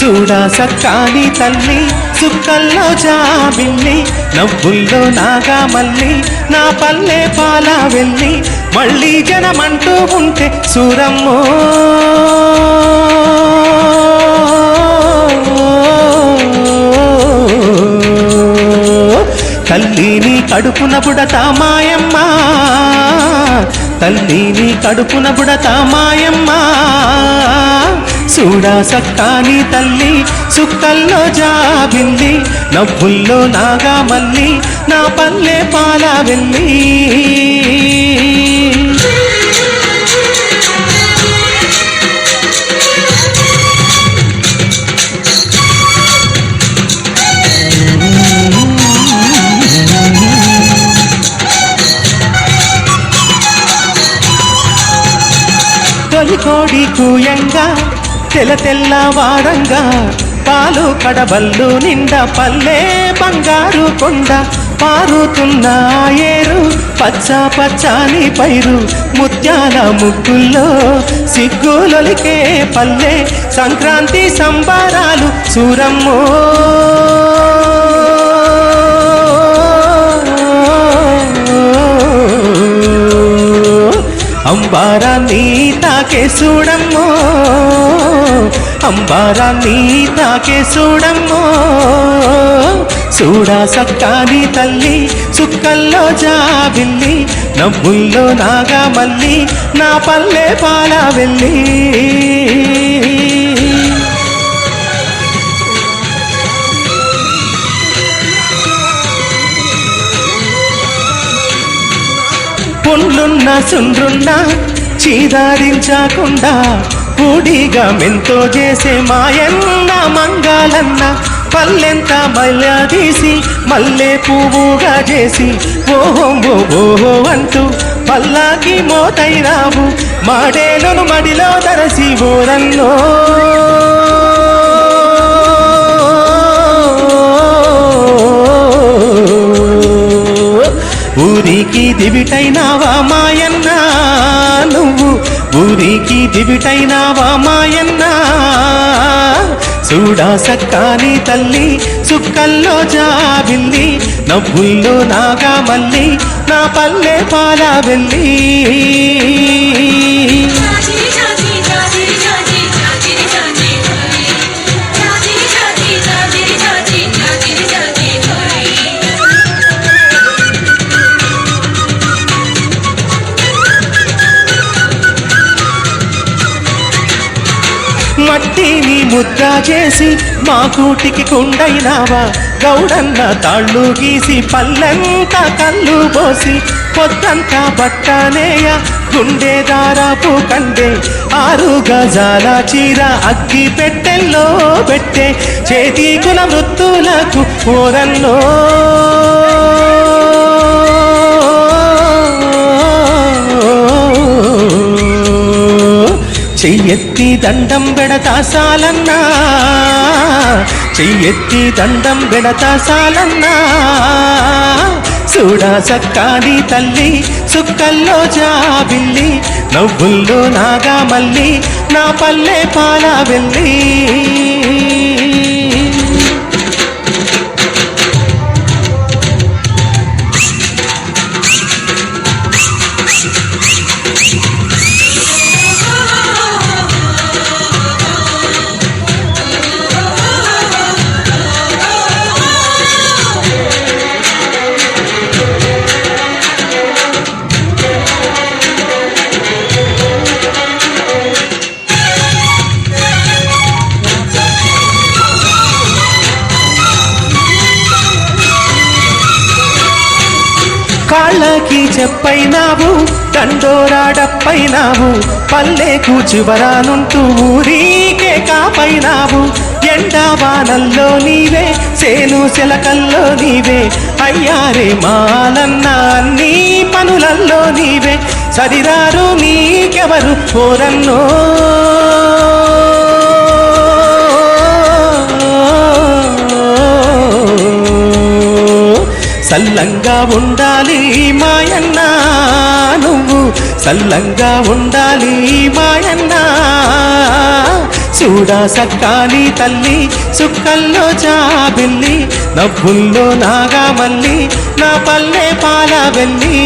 చూడా సక్కాని తల్లి సుక్కల్లో జాబిల్లి నవ్వుల్లో నాగా మల్లి నా పల్లె పాల వెళ్ళి మళ్ళీ జనమంటూ ఉంటే సూరమ్మో తల్లిని కడుపున బుడతా మాయమ్మ తల్లిని కడుపున బుడతా మాయమ్మ చూడా సక్కాని తల్లి సుక్కల్లో జాబిల్లి నవ్వుల్లో నాగా మల్లి నా పల్లె పాల వెళ్ళి తొలికోడి కూయంగా తెల్ల వారంగా పాలు కడబల్లు నిండా పల్లె బంగారు కొండ పారుతున్న ఏరు పచ్చ పచ్చాని పైరు ముత్యాల ముగ్గుల్లో సిగ్గులొలికే పల్లె సంక్రాంతి సంబరాలు సూరమ్మో అంబారాన్ని తాకే చూడమ్మో అంబారాన్ని తాకే చూడమ్మో చూడా సక్కాని తల్లి సుక్కల్లో జాబిల్లి నవ్వుల్లో నాగా మల్లి నా పల్లె పాల వెళ్ళి పుండ్లున్న సుండ్రున్న చీదారించకుండా పూడిగా మెంతో చేసే మాయన్న మంగాలన్న పల్లెంత మల్లదీసి మల్లె పువ్వుగా చేసి ఓహో ఓహో అంటూ పల్లాకి మోతైరావు మాడేలను మడిలో దరసి ఓరన్నో ఊరికి దివిటైనావా మాయన్న నువ్వు ఊరికి దివిటైనావా మాయన్న చూడా సక్కాని తల్లి సుక్కల్లో జాబిల్లి నవ్వుల్లో నాగా మల్లి నా పల్లె పాల వెళ్ళి మట్టిని ముద్ద చేసి మా కూటికి కుండైనావా గౌడన్న తాళ్ళు గీసి పల్లెంతా కళ్ళు పోసి పొద్దంతా బట్టనేయ గుండె దారాపు కండే 6 గజాల చీర అగ్గి పెట్టెల్లో పెట్టే చేతి కుల వృత్తులకు ఓరన్నో చెయ్యెత్తి దండం బెడతా సాలన్నా చెయ్యెత్తి దండం బెడతా సాలన్నా చూడా సక్కాని తల్లి సుక్కల్లో జాబిల్లి నవ్వుల్లో నాగా మల్లి నా పల్లె పాల వెళ్ళి కాళ్ళకి చెప్పైనావు దండోరాడప్పైనావు పల్లె కూచివరానుంటూ ఊరికే కాపైనావు ఎండావానల్లో నీవే సేను సెలకల్లో నీవే అయ్యారే మాలన్న అన్ని పనులల్లో నీవే సరిరారు నీకెవరు కోరన్నో సల్లంగా ఉండాలి మాయన్న నువ్వు సల్లంగా ఉండాలి మాయన్న చూడా సక్కాని తల్లి సుక్కల్లో జాబిల్లి నవ్వుల్లో నాగా మల్లి నా పల్లె పాల వెళ్ళి